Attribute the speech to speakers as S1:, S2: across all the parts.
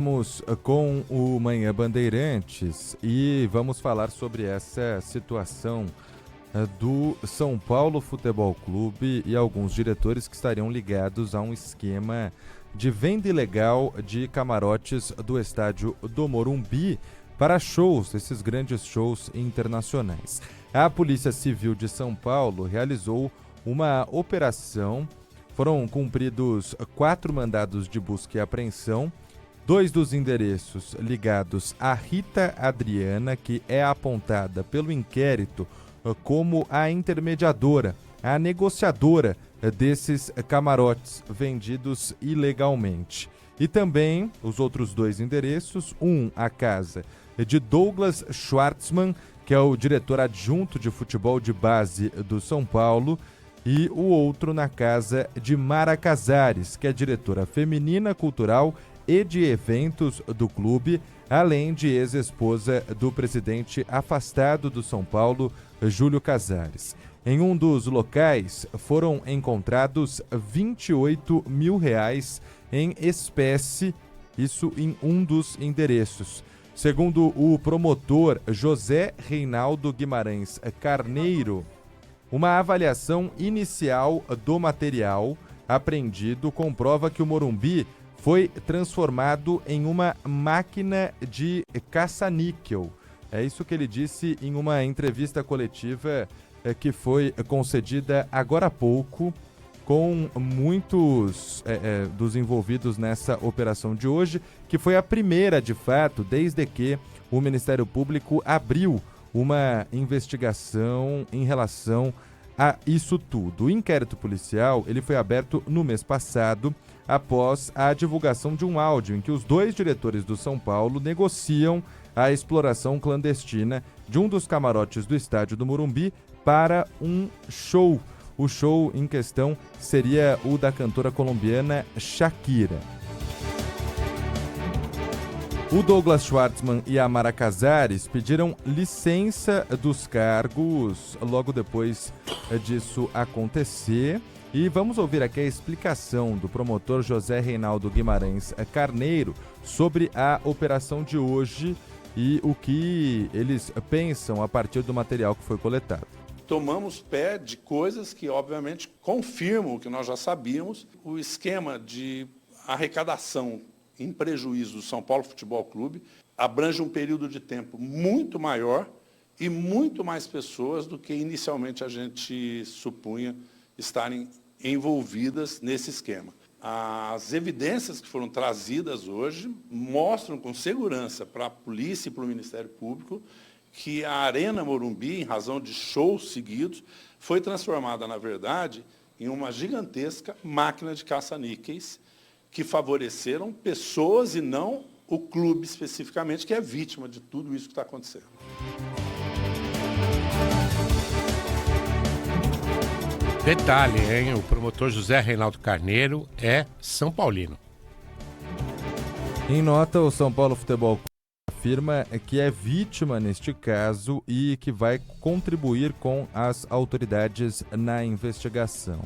S1: Estamos com o Manhã Bandeirantes e vamos falar sobre essa situação do São Paulo Futebol Clube e alguns diretores que estariam ligados a um esquema de venda ilegal de camarotes do estádio do Morumbi para shows, esses grandes shows internacionais. A Polícia Civil de São Paulo realizou uma operação, foram cumpridos 4 mandados de busca e apreensão. 2 dos endereços ligados a Rita Adriana, que é apontada pelo inquérito como a intermediadora, a negociadora desses camarotes vendidos ilegalmente. E também os outros 2 endereços, a casa de Douglas Schwartzman, que é o diretor adjunto de futebol de base do São Paulo, e o outro na casa de Mara Casares, que é diretora feminina cultural e de eventos do clube, além de ex-esposa do presidente afastado do São Paulo, Júlio Casares. Em um dos locais foram encontrados R$28 mil em espécie, isso em um dos endereços. Segundo o promotor José Reinaldo Guimarães Carneiro, uma avaliação inicial do material apreendido comprova que o Morumbi foi transformado em uma máquina de caça-níquel. É isso que ele disse em uma entrevista coletiva que foi concedida agora há pouco, com muitos dos envolvidos nessa operação de hoje, que foi a primeira, de fato, desde que o Ministério Público abriu uma investigação em relação a isso tudo. O inquérito policial ele foi aberto no mês passado, após a divulgação de um áudio em que os 2 diretores do São Paulo negociam a exploração clandestina de um dos camarotes do estádio do Morumbi para um show. O show em questão seria o da cantora colombiana Shakira. O Douglas Schwartzman e a Mara Casares pediram licença dos cargos logo depois disso acontecer. E vamos ouvir aqui a explicação do promotor José Reinaldo Guimarães Carneiro sobre a operação de hoje e o que eles pensam a partir do material que foi coletado.
S2: Tomamos pé de coisas que, obviamente, confirmam o que nós já sabíamos. O esquema de arrecadação em prejuízo do São Paulo Futebol Clube abrange um período de tempo muito maior e muito mais pessoas do que inicialmente a gente supunha estarem envolvidas nesse esquema. As evidências que foram trazidas hoje mostram com segurança para a polícia e para o Ministério Público que a Arena Morumbi, em razão de shows seguidos, foi transformada, na verdade, em uma gigantesca máquina de caça-níqueis que favoreceram pessoas e não o clube especificamente, que é vítima de tudo isso que está acontecendo.
S3: Detalhe, hein? O promotor José Reinaldo Carneiro é São Paulino.
S1: Em nota, o São Paulo Futebol Clube afirma que é vítima neste caso e que vai contribuir com as autoridades na investigação.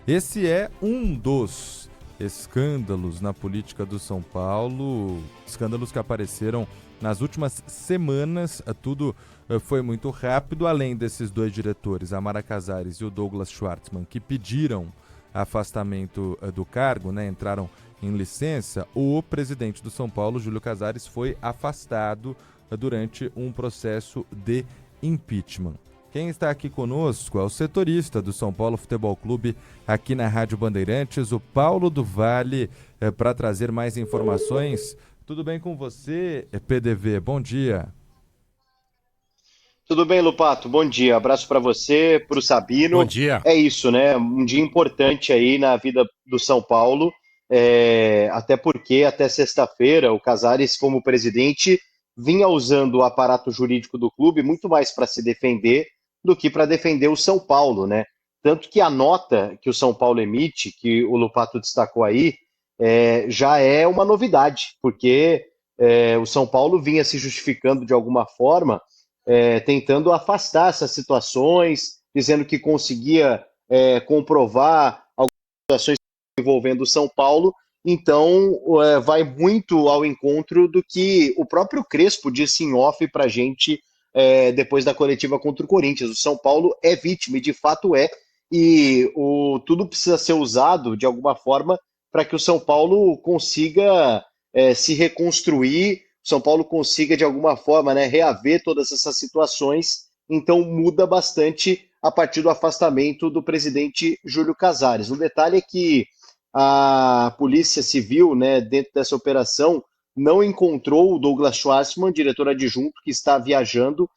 S1: Esse é um dos escândalos na política do São Paulo, escândalos que apareceram nas últimas semanas. Tudo foi muito rápido, além desses 2 diretores, a Mara Casares e o Douglas Schwartzman, que pediram afastamento do cargo, entraram em licença. O presidente do São Paulo, Júlio Casares, foi afastado durante um processo de impeachment. Quem está aqui conosco é o setorista do São Paulo Futebol Clube aqui na Rádio Bandeirantes, o Paulo do Vale, para trazer mais informações. Tudo bem com você, PDV? Bom dia.
S4: Tudo bem, Lupato? Bom dia. Abraço para você, para o Sabino.
S3: Bom dia.
S4: É isso, né? Um dia importante aí na vida do São Paulo, até porque até sexta-feira o Casares, como presidente, vinha usando o aparato jurídico do clube muito mais para se defender do que para defender o São Paulo, né? Tanto que a nota que o São Paulo emite, que o Lupato destacou aí, já é uma novidade, porque o São Paulo vinha se justificando de alguma forma, tentando afastar essas situações, dizendo que conseguia comprovar algumas situações envolvendo o São Paulo, Então, vai muito ao encontro do que o próprio Crespo disse em off para a gente depois da coletiva contra o Corinthians. O São Paulo é vítima, e de fato é, e tudo precisa ser usado de alguma forma para que o São Paulo consiga se reconstruir, o São Paulo consiga de alguma forma, né, reaver todas essas situações. Então muda bastante a partir do afastamento do presidente Júlio Casares. O detalhe é que a Polícia Civil, né, dentro dessa operação, não encontrou o Douglas Schwartzman, diretor adjunto, que está viajando,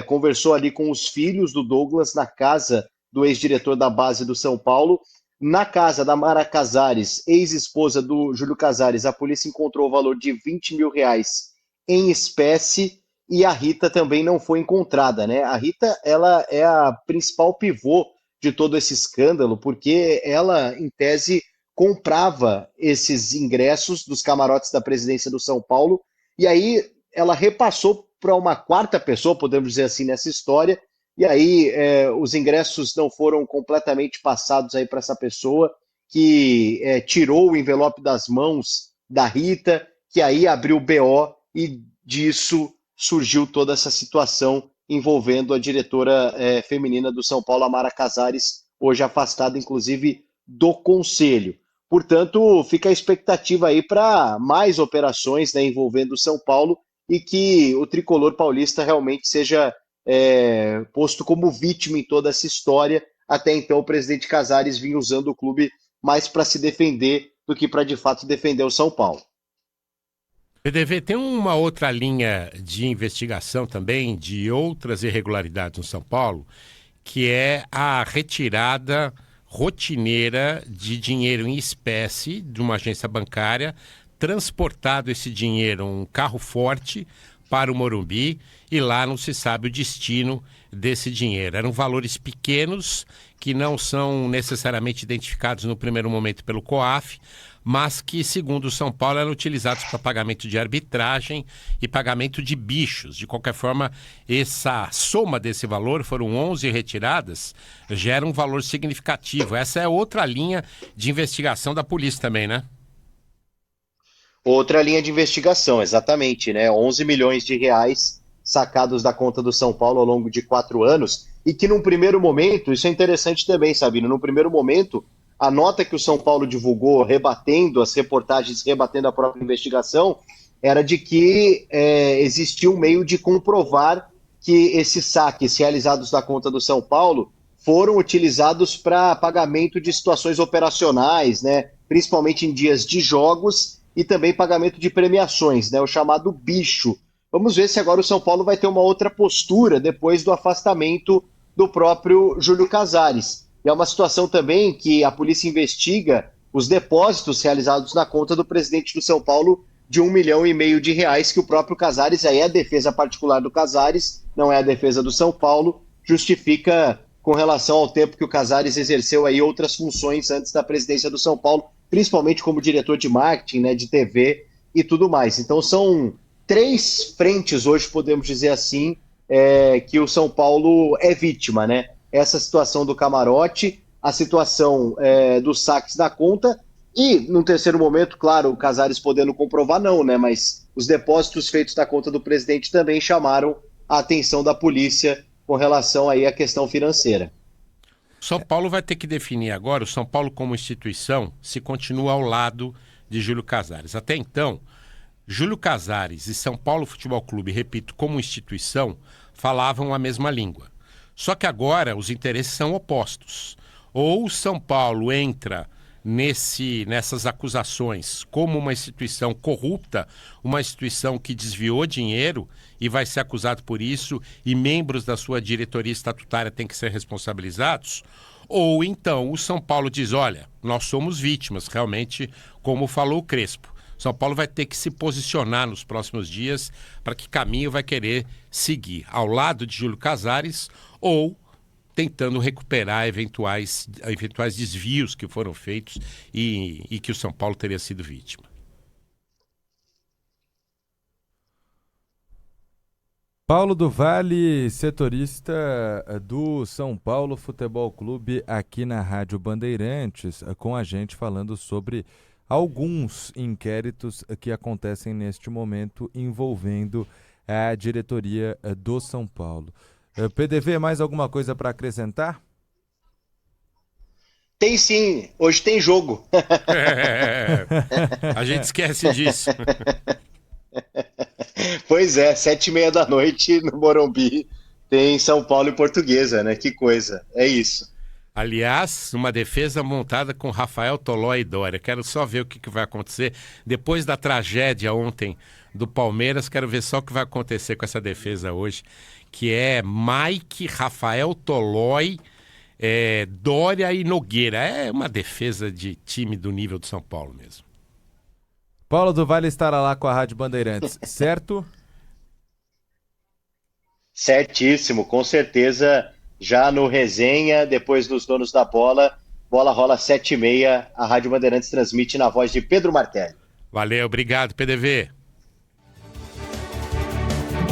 S4: conversou ali com os filhos do Douglas na casa do ex-diretor da base do São Paulo. Na casa da Mara Casares, ex-esposa do Júlio Casares, a polícia encontrou o valor de R$ 20 mil em espécie, e a Rita também não foi encontrada, né? A Rita, ela é a principal pivô de todo esse escândalo, porque ela, em tese, comprava esses ingressos dos camarotes da presidência do São Paulo, e aí ela repassou para uma quarta pessoa, podemos dizer assim, nessa história, e aí os ingressos não foram completamente passados aí para essa pessoa, que tirou o envelope das mãos da Rita, que aí abriu o BO, e disso surgiu toda essa situação envolvendo a diretora feminina do São Paulo, a Mara Casares, hoje afastada, inclusive, do Conselho. Portanto, fica a expectativa aí para mais operações, né, envolvendo o São Paulo, e que o tricolor paulista realmente seja posto como vítima em toda essa história. Até então, o presidente Casares vinha usando o clube mais para se defender do que para, de fato, defender o São Paulo.
S3: PDV, tem uma outra linha de investigação também de outras irregularidades no São Paulo, que é a retirada rotineira de dinheiro em espécie de uma agência bancária, transportado esse dinheiro em um carro forte para o Morumbi, e lá não se sabe o destino desse dinheiro. Eram valores pequenos que não são necessariamente identificados no primeiro momento pelo COAF, mas que, segundo o São Paulo, eram utilizados para pagamento de arbitragem e pagamento de bichos. De qualquer forma, essa soma desse valor, foram 11 retiradas, gera um valor significativo. Essa é outra linha de investigação da polícia também, né?
S4: Outra linha de investigação, exatamente, né? 11 milhões de reais sacados da conta do São Paulo ao longo de 4 anos, e que num primeiro momento, isso é interessante também, Sabino, num primeiro momento, a nota que o São Paulo divulgou, rebatendo as reportagens, rebatendo a própria investigação, era de que existia um meio de comprovar que esses saques realizados da conta do São Paulo foram utilizados para pagamento de situações operacionais, né? Principalmente em dias de jogos, e também pagamento de premiações, né? O chamado bicho. Vamos ver se agora o São Paulo vai ter uma outra postura depois do afastamento do próprio Júlio Casares. E é uma situação também que a polícia investiga os depósitos realizados na conta do presidente do São Paulo de R$ 1,5 milhão de reais, que o próprio Casares, aí é a defesa particular do Casares, não é a defesa do São Paulo, justifica com relação ao tempo que o Casares exerceu aí outras funções antes da presidência do São Paulo, principalmente como diretor de marketing, né, de TV e tudo mais. Então são 3 frentes hoje, podemos dizer assim, que o São Paulo é vítima, né? Essa situação do camarote, a situação dos saques da conta, e, num terceiro momento, claro, o Casares podendo comprovar não, né? Mas os depósitos feitos da conta do presidente também chamaram a atenção da polícia com relação aí à questão financeira.
S3: São Paulo vai ter que definir agora, o São Paulo como instituição, se continua ao lado de Júlio Casares. Até então, Júlio Casares e São Paulo Futebol Clube, repito, como instituição, falavam a mesma língua. Só que agora os interesses são opostos. Ou o São Paulo entra nessas acusações como uma instituição corrupta, uma instituição que desviou dinheiro e vai ser acusado por isso, e membros da sua diretoria estatutária têm que ser responsabilizados, ou então o São Paulo diz, olha, nós somos vítimas, realmente, como falou o Crespo. São Paulo vai ter que se posicionar nos próximos dias para que caminho vai querer seguir, ao lado de Júlio Casares ou tentando recuperar eventuais desvios que foram feitos e que o São Paulo teria sido vítima.
S1: Paulo do Vale, setorista do São Paulo Futebol Clube, aqui na Rádio Bandeirantes, com a gente falando sobre alguns inquéritos que acontecem neste momento envolvendo a diretoria do São Paulo. PDV, mais alguma coisa para acrescentar?
S4: Tem sim, hoje tem jogo.
S3: A gente esquece disso.
S4: Pois é, 7h30 da noite no Morumbi tem São Paulo e Portuguesa, né? Que coisa, é isso.
S3: Aliás, uma defesa montada com Rafael Tolói e Dória. Quero só ver o que vai acontecer. Depois da tragédia ontem do Palmeiras, quero ver só o que vai acontecer com essa defesa hoje, que é Mike, Rafael Tolói, Dória e Nogueira. É uma defesa de time do nível do São Paulo mesmo.
S1: Paulo do Vale estará lá com a Rádio Bandeirantes, certo?
S4: Certíssimo, com certeza. Já no Resenha, depois dos Donos da Bola, bola rola 7h30, a Rádio Bandeirantes transmite na voz de Pedro Martelli.
S3: Valeu, obrigado, PDV.